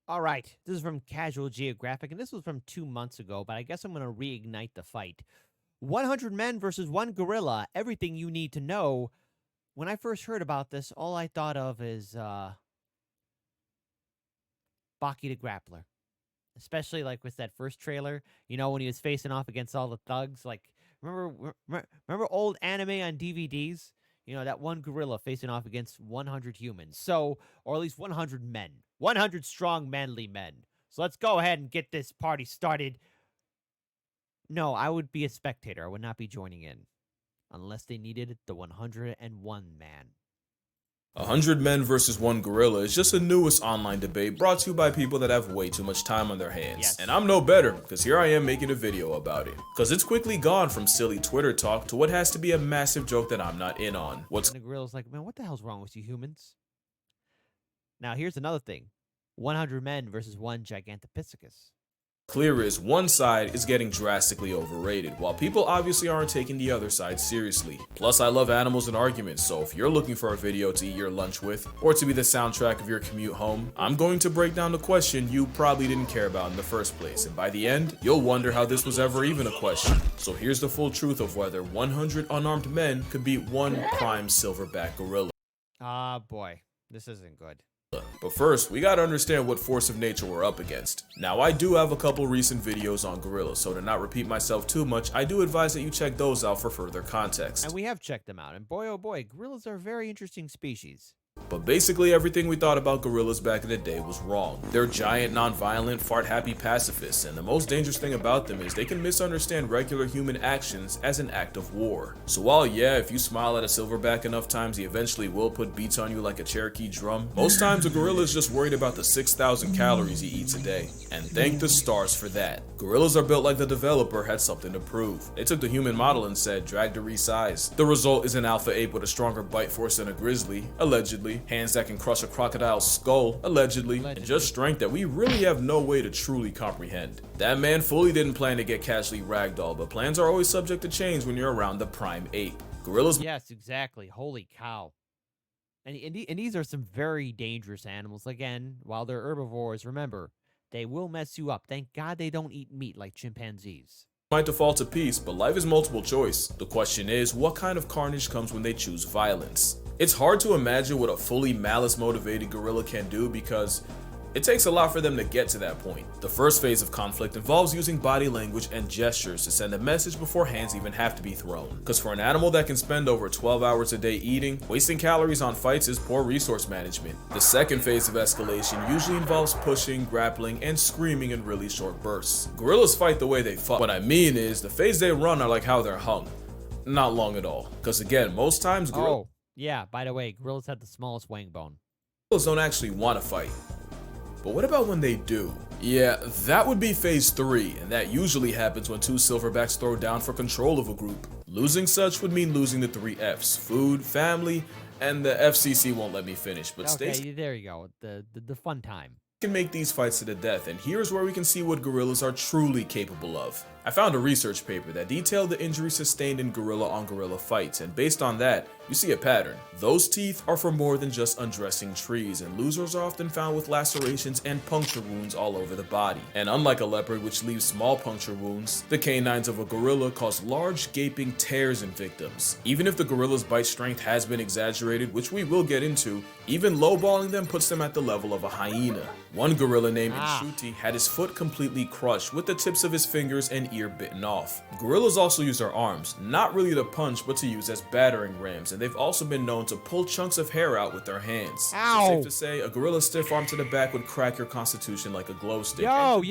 All right, this is from Casual Geographic, and this was from 2 months ago, but I guess I'm going to reignite the fight. 100 men versus one gorilla, everything you need to know. When I first heard about this, all I thought of is Baki the Grappler. Especially like with that first trailer, when he was facing off against all the thugs. Like, remember old anime on DVDs? That one gorilla facing off against 100 humans. So, or at least 100 men. 100 strong, manly men. So let's go ahead and get this party started. No, I would be a spectator. I would not be joining in. Unless they needed the 101 man. 100 men versus one gorilla is just the newest online debate brought to you by people that have way too much time on their hands. Yes. And I'm no better, because here I am making a video about it. Because it's quickly gone from silly Twitter talk to what has to be a massive joke that I'm not in on. And the gorilla's like, man, what the hell's wrong with you humans? Now, here's another thing. 100 men versus one Gigantopithecus. Clear is one side is getting drastically overrated, while people obviously aren't taking the other side seriously. Plus, I love animals and arguments, so if you're looking for a video to eat your lunch with, or to be the soundtrack of your commute home, I'm going to break down the question you probably didn't care about in the first place, and by the end, you'll wonder how this was ever even a question. So here's the full truth of whether 100 unarmed men could beat one prime silverback gorilla. Ah, boy. This isn't good. But first, we gotta understand what force of nature we're up against. Now, I do have a couple recent videos on gorillas, so to not repeat myself too much, I do advise that you check those out for further context. And we have checked them out, and boy oh boy, gorillas are a very interesting species. But basically everything we thought about gorillas back in the day was wrong. They're giant, non-violent, fart-happy pacifists, and the most dangerous thing about them is they can misunderstand regular human actions as an act of war. So while yeah, if you smile at a silverback enough times, he eventually will put beats on you like a Cherokee drum, most times a gorilla is just worried about the 6,000 calories he eats a day. And thank the stars for that. Gorillas are built like the developer had something to prove. They took the human model and said, drag to resize. The result is an alpha ape with a stronger bite force than a grizzly, allegedly, hands that can crush a crocodile's skull, allegedly, and just strength that we really have no way to truly comprehend. That man fully didn't plan to get casually ragdolled, but plans are always subject to change when you're around the prime ape. Gorillas— Yes, exactly. Holy cow. And these are some very dangerous animals. Again, while they're herbivores, remember, they will mess you up. Thank God they don't eat meat like chimpanzees. might default to peace, but life is multiple choice. The question is, what kind of carnage comes when they choose violence? It's hard to imagine what a fully malice-motivated gorilla can do because it takes a lot for them to get to that point. The first phase of conflict involves using body language and gestures to send a message before hands even have to be thrown. Because for an animal that can spend over 12 hours a day eating, wasting calories on fights is poor resource management. The second phase of escalation usually involves pushing, grappling, and screaming in really short bursts. Gorillas fight the way they fuck. What I mean is, the phase they run are like how they're hung. Not long at all. Because again, most times Oh, yeah, by the way, gorillas have the smallest wang bone. gorillas don't actually want to fight. But what about when they do? Yeah, that would be phase 3, and that usually happens when two silverbacks throw down for control of a group. Losing such would mean losing the 3 Fs: food, family, and the FCC won't let me finish, but Okay, there you go. The fun time. can make these fights to the death, and here's where we can see what gorillas are truly capable of. I found a research paper that detailed the injuries sustained in gorilla-on-gorilla fights, and based on that, you see a pattern. Those teeth are for more than just undressing trees, and losers are often found with lacerations and puncture wounds all over the body. And unlike a leopard, which leaves small puncture wounds, the canines of a gorilla cause large gaping tears in victims. Even if the gorilla's bite strength has been exaggerated, which we will get into, even lowballing them puts them at the level of a hyena. One gorilla named Inshuti had his foot completely crushed with the tips of his fingers and ear bitten off. Gorillas also use their arms, not really to punch but to use as battering rams, and they've also been known to pull chunks of hair out with their hands. Ow. So safe to say, a gorilla's stiff arm to the back would crack your constitution like a glow stick. Yo,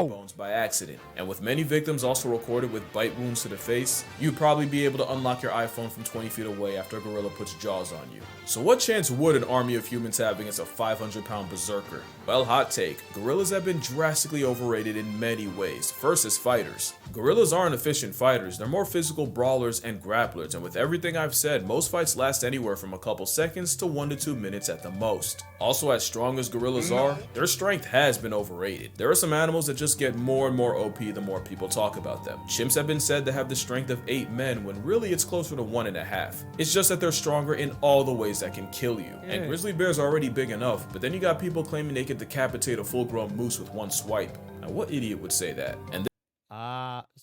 Bones by accident. And with many victims also recorded with bite wounds to the face, you'd probably be able to unlock your iPhone from 20 feet away after a gorilla puts jaws on you. So what chance would an army of humans have against a 500-pound berserker? Well, hot take, gorillas have been drastically overrated in many ways. First as fighters. Gorillas aren't efficient fighters, they're more physical brawlers and grapplers, and with everything I've said, most fights last anywhere from a couple seconds to 1 to 2 minutes at the most. Also, as strong as gorillas are, their strength has been overrated. There are some animals that just get more and more OP the more people talk about them. Chimps have been said to have the strength of 8 men when really it's closer to 1.5. It's just that they're stronger in all the ways that can kill you. And grizzly bears are already big enough, but then you got got people claiming they could decapitate a full-grown moose with one swipe. Now, what idiot would say that? And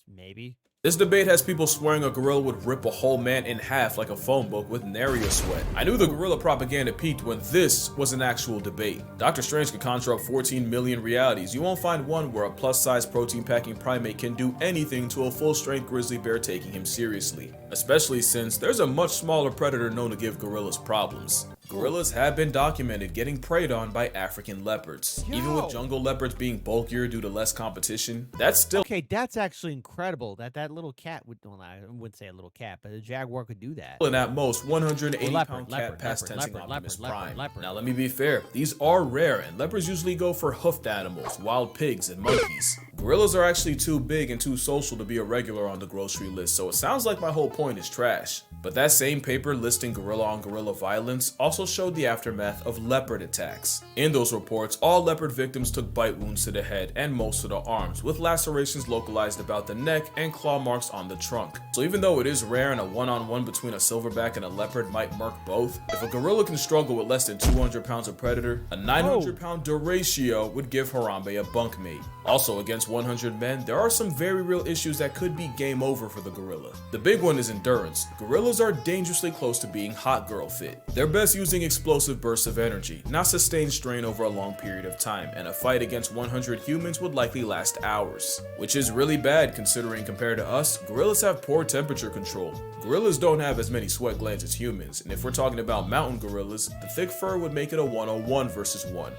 Maybe. this debate has people swearing a gorilla would rip a whole man in half like a phone book with nary a sweat. I knew the gorilla propaganda peaked when this was an actual debate. Doctor Strange can conjure up 14 million realities. You won't find one where a plus-size protein-packing primate can do anything to a full-strength grizzly bear taking him seriously. Especially since there's a much smaller predator known to give gorillas problems. Gorillas have been documented getting preyed on by African leopards. Even with jungle leopards being bulkier due to less competition, that's still Okay, that's actually incredible that little cat would, well, I wouldn't say a little cat, but a jaguar could do that. and at most 180-pound cat past tensing Optimus Prime. Now let me be fair, these are rare and leopards usually go for hoofed animals, wild pigs, and monkeys. Gorillas are actually too big and too social to be a regular on the grocery list, so it sounds like my whole point is trash. But that same paper listing gorilla on gorilla violence also showed the aftermath of leopard attacks. In those reports, all leopard victims took bite wounds to the head and most of the arms, with lacerations localized about the neck and claw marks on the trunk. So even though it is rare and a one-on-one between a silverback and a leopard might murk both, if a gorilla can struggle with less than 200 pounds of predator, a 900-pound deratio would give Harambe a bunkmate. Also, against 100 men, there are some very real issues that could be game over for the gorilla. The big one is endurance. Gorillas are dangerously close to being hot girl fit. They're best using explosive bursts of energy, not sustained strain over a long period of time, and a fight against 100 humans would likely last hours. Which is really bad considering compared to us, gorillas have poor temperature control. Gorillas don't have as many sweat glands as humans, and if we're talking about mountain gorillas, the thick fur would make it a 101 versus 1.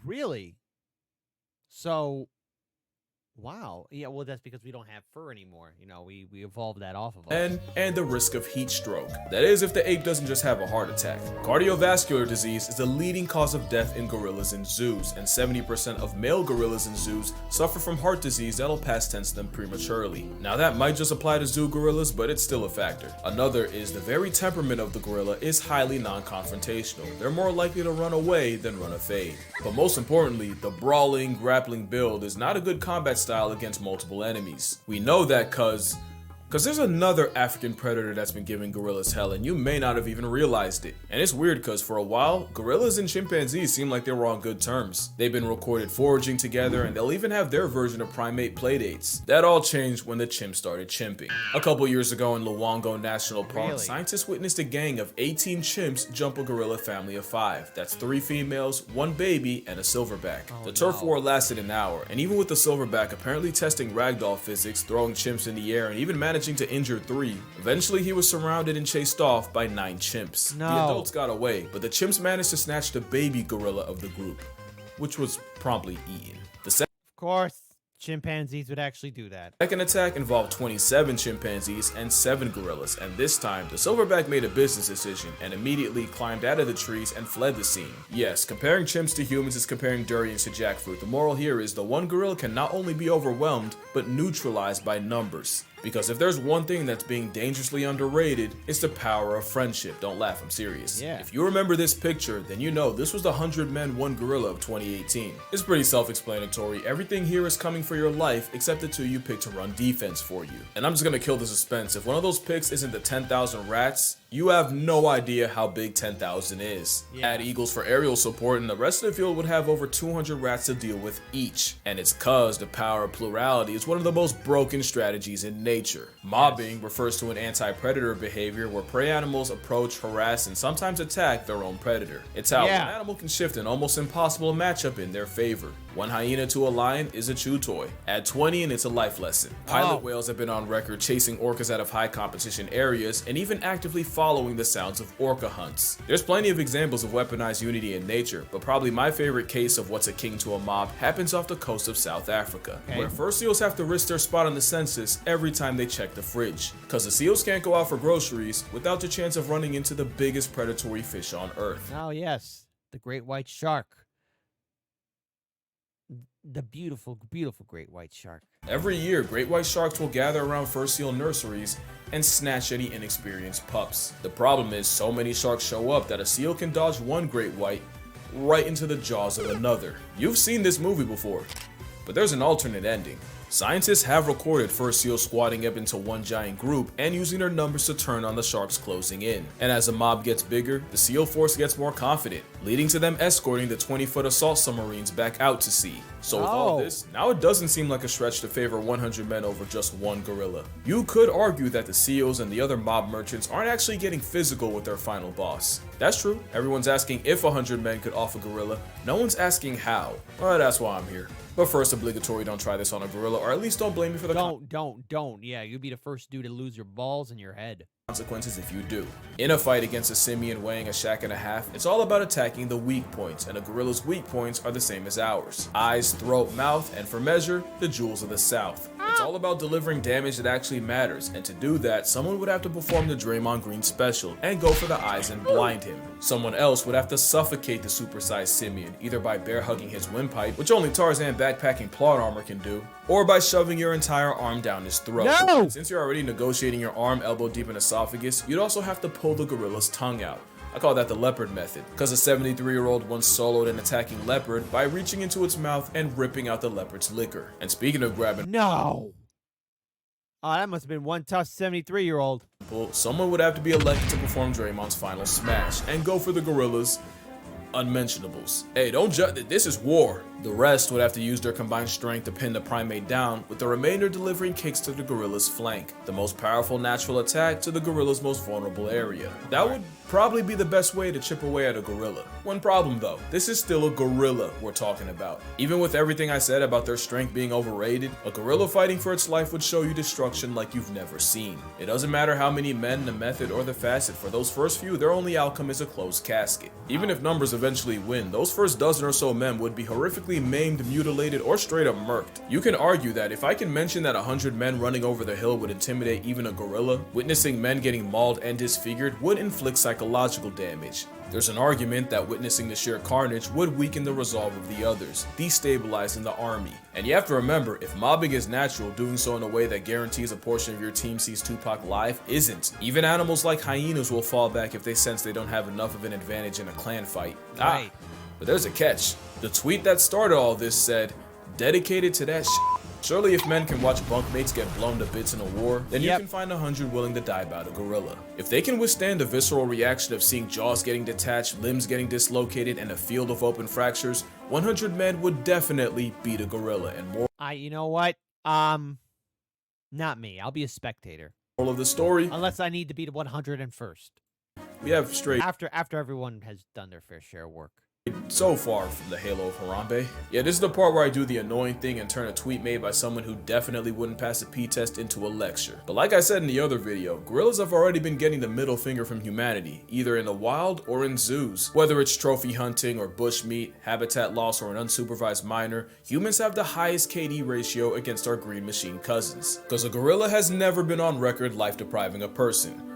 Really? So, wow. Yeah, well, that's because we don't have fur anymore. You know, we evolved that off of us. And the risk of heat stroke. That is, if the ape doesn't just have a heart attack. Cardiovascular disease is the leading cause of death in gorillas in zoos, and 70% of male gorillas in zoos suffer from heart disease that'll past tense them prematurely. Now that might just apply to zoo gorillas, but it's still a factor. Another is the very temperament of the gorilla is highly non-confrontational. They're more likely to run away than run a fade. But most importantly, the brawling, grappling build is not a good combat style against multiple enemies. We know that cause there's another African predator that's been giving gorillas hell and you may not have even realized it. And it's weird because for a while, gorillas and chimpanzees seem like they were on good terms. They've been recorded foraging together and they'll even have their version of primate playdates. That all changed when the chimps started chimping. A couple years ago in Luongo National Park, scientists witnessed a gang of 18 chimps jump a gorilla family of 5. That's 3 females, 1 baby, and a silverback. The turf war lasted an hour, and even with the silverback apparently testing ragdoll physics, throwing chimps in the air, and even managing to injure 3. Eventually, he was surrounded and chased off by 9 chimps. The adults got away, but the chimps managed to snatch the baby gorilla of the group, which was promptly eaten. Of course, chimpanzees would actually do that. Second attack involved 27 chimpanzees and 7 gorillas, and this time, the silverback made a business decision and immediately climbed out of the trees and fled the scene. Yes, comparing chimps to humans is comparing durians to jackfruit. The moral here is the one gorilla can not only be overwhelmed, but neutralized by numbers. Because if there's one thing that's being dangerously underrated, it's the power of friendship. Don't laugh, I'm serious. Yeah. If you remember this picture, then you know this was the 100 Men 1 Gorilla of 2018. It's pretty self-explanatory. Everything here is coming for your life except the 2 you pick to run defense for you. And I'm just gonna kill the suspense. If one of those picks isn't the 10,000 rats, you have no idea how big 10,000 is. Add eagles for aerial support and the rest of the field would have over 200 rats to deal with each. And it's cause the power of plurality is one of the most broken strategies in nature. Mobbing refers to an anti-predator behavior where prey animals approach, harass, and sometimes attack their own predator. It's how one animal can shift an almost impossible matchup in their favor. 1 hyena to a lion is a chew toy. Add 20 and it's a life lesson. Pilot whales have been on record chasing orcas out of high competition areas and even actively following the sounds of orca hunts. There's plenty of examples of weaponized unity in nature, but probably my favorite case of what's akin to a mob happens off the coast of South Africa, where fur seals have to risk their spot on the census every time they check the fridge, because the seals can't go out for groceries without the chance of running into the biggest predatory fish on Earth. Oh yes, the great white shark. The beautiful, beautiful great white shark. Every year, great white sharks will gather around fur seal nurseries and snatch any inexperienced pups. The problem is so many sharks show up that a seal can dodge one great white right into the jaws of another. You've seen this movie before, but there's an alternate ending. Scientists have recorded fur seals squatting up into one giant group and using their numbers to turn on the sharks closing in. And as the mob gets bigger, the seal force gets more confident, leading to them escorting the 20-foot assault submarines back out to sea. So with all this, now it doesn't seem like a stretch to favor 100 men over just one gorilla. You could argue that the seals and the other mob merchants aren't actually getting physical with their final boss. That's true, everyone's asking if 100 men could off a gorilla, no one's asking how. Well, that's why I'm here. But first, obligatory, don't try this on a gorilla, or at least don't blame me for the Don't. Yeah, you'd be the first dude to lose your balls and your head. Consequences if you do. In a fight against a simian weighing a shack and a half, it's all about attacking the weak points, and a gorilla's weak points are the same as ours. Eyes, throat, mouth, and for measure, the jewels of the south. It's all about delivering damage that actually matters, and to do that, someone would have to perform the Draymond Green special and go for the eyes and blind him. Someone else would have to suffocate the supersized simian, either by bear hugging his windpipe, which only Tarzan backpacking plot armor can do, or by shoving your entire arm down his throat. No! Since you're already negotiating your arm elbow deep in esophagus, you'd also have to pull the gorilla's tongue out. I call that the leopard method, because a 73-year-old once soloed an attacking leopard by reaching into its mouth and ripping out the leopard's liquor. And speaking of grabbing No! Oh, that must have been one tough 73-year-old. someone would have to be elected to perform Draymond's final smash and go for the gorilla's unmentionables. Hey, don't judge, this is war. The rest would have to use their combined strength to pin the primate down, with the remainder delivering kicks to the gorilla's flank, the most powerful natural attack to the gorilla's most vulnerable area. That would probably be the best way to chip away at a gorilla. One problem though, this is still a gorilla we're talking about. Even with everything I said about their strength being overrated, a gorilla fighting for its life would show you destruction like you've never seen. It doesn't matter how many men, the method, or the facet, for those first few, their only outcome is a closed casket. Even if numbers eventually win, those first dozen or so men would be horrifically maimed, mutilated, or straight up murked. You can argue that if I can mention that 100 men running over the hill would intimidate even a gorilla, witnessing men getting mauled and disfigured would inflict psychological damage. There's an argument that witnessing the sheer carnage would weaken the resolve of the others, destabilizing the army. And you have to remember, if mobbing is natural, doing so in a way that guarantees a portion of your team sees Tupac live isn't. Even animals like hyenas will fall back if they sense they don't have enough of an advantage in a clan fight. Right. But there's a catch. The tweet that started all this said, dedicated to that shit. Surely if men can watch bunkmates get blown to bits in a war, then you can find 100 willing to die by the gorilla. If they can withstand the visceral reaction of seeing jaws getting detached, limbs getting dislocated, and a field of open fractures, 100 men would definitely beat a gorilla. And more You know what? Not me. I'll be a spectator. of the story, Unless I need to beat 101st. we have strayed After everyone has done their fair share of work. so far from the halo of Harambe. Yeah, this is the part where I do the annoying thing and turn a tweet made by someone who definitely wouldn't pass a P-test into a lecture. But like I said in the other video, gorillas have already been getting the middle finger from humanity, either in the wild or in zoos. Whether it's trophy hunting or bushmeat, habitat loss, or an unsupervised minor, humans have the highest KD ratio against our green machine cousins. Because a gorilla has never been on record life-depriving a person,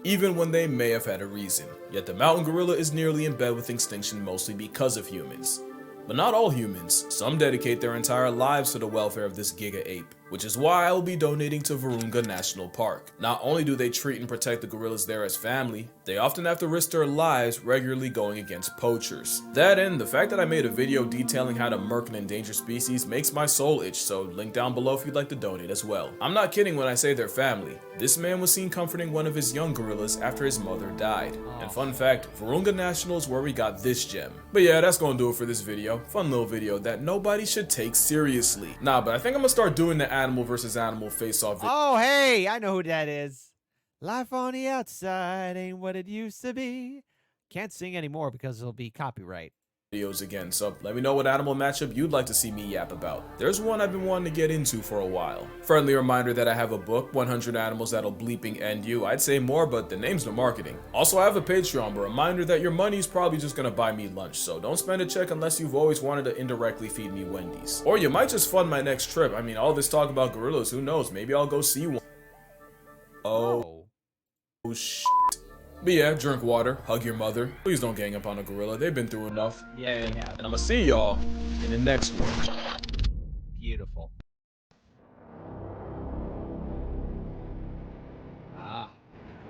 even when they may have had a reason. Yet the mountain gorilla is nearly in bed with extinction mostly because of humans. But not all humans. Some dedicate their entire lives to the welfare of this giga ape, which is why I will be donating to Virunga National Park. Not only do they treat and protect the gorillas there as family, they often have to risk their lives regularly going against poachers. That and the fact that I made a video detailing how to murk an endangered species makes my soul itch, so link down below if you'd like to donate as well. I'm not kidding when I say they're family. This man was seen comforting one of his young gorillas after his mother died. And fun fact, Virunga National is where we got this gem. But yeah, that's gonna do it for this video. Fun little video that nobody should take seriously. Nah, but I think I'm gonna start doing the animal versus animal face-off video. Oh, hey, I know who that is. Life on the outside ain't what it used to be. Can't sing anymore because it'll be copyright. Videos again, so let me know what animal matchup you'd like to see me yap about. There's one I've been wanting to get into for a while. Friendly reminder that I have a book, 100 Animals That'll Bleeping End You. I'd say more, but the name's no marketing. Also, I have a Patreon, but reminder that your money's probably just gonna buy me lunch, so don't spend a check unless you've always wanted to indirectly feed me Wendy's. Or you might just fund my next trip. I mean, all this talk about gorillas, who knows? Maybe I'll go see one. Oh shit. But yeah, drink water, hug your mother. Please don't gang up on a gorilla. They've been through enough. Yeah. And I'm gonna see y'all in the next one. Beautiful.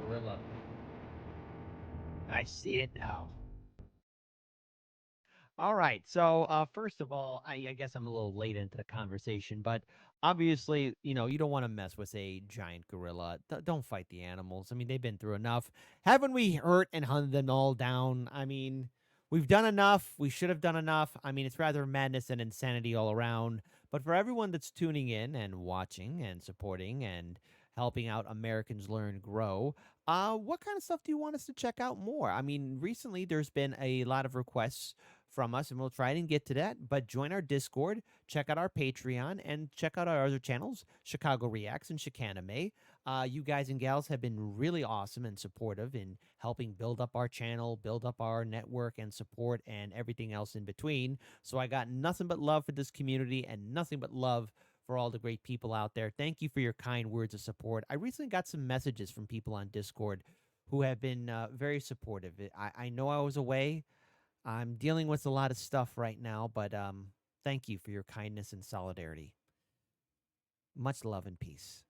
Gorilla. I see it now. All right. So, first of all, I guess I'm a little late into the conversation, but obviously, you don't want to mess with a giant gorilla. Don't fight the animals. I mean, they've been through enough. Haven't we hurt and hunted them all down? I mean, we've done enough. We should have done enough. I mean, it's rather madness and insanity all around. But for everyone that's tuning in and watching and supporting and helping out Americans Learn Grow, what kind of stuff do you want us to check out more? I mean, recently there's been a lot of requests from us, and we'll try and get to that. But join our Discord, check out our Patreon, and check out our other channels, Chicago Reacts and Chicanime. You guys and gals have been really awesome and supportive in helping build up our channel, build up our network and support, and everything else in between. So I got nothing but love for this community and nothing but love for all the great people out there. Thank you for your kind words of support. I recently got some messages from people on Discord who have been very supportive. I know I was away. I'm dealing with a lot of stuff right now, but thank you for your kindness and solidarity. Much love and peace.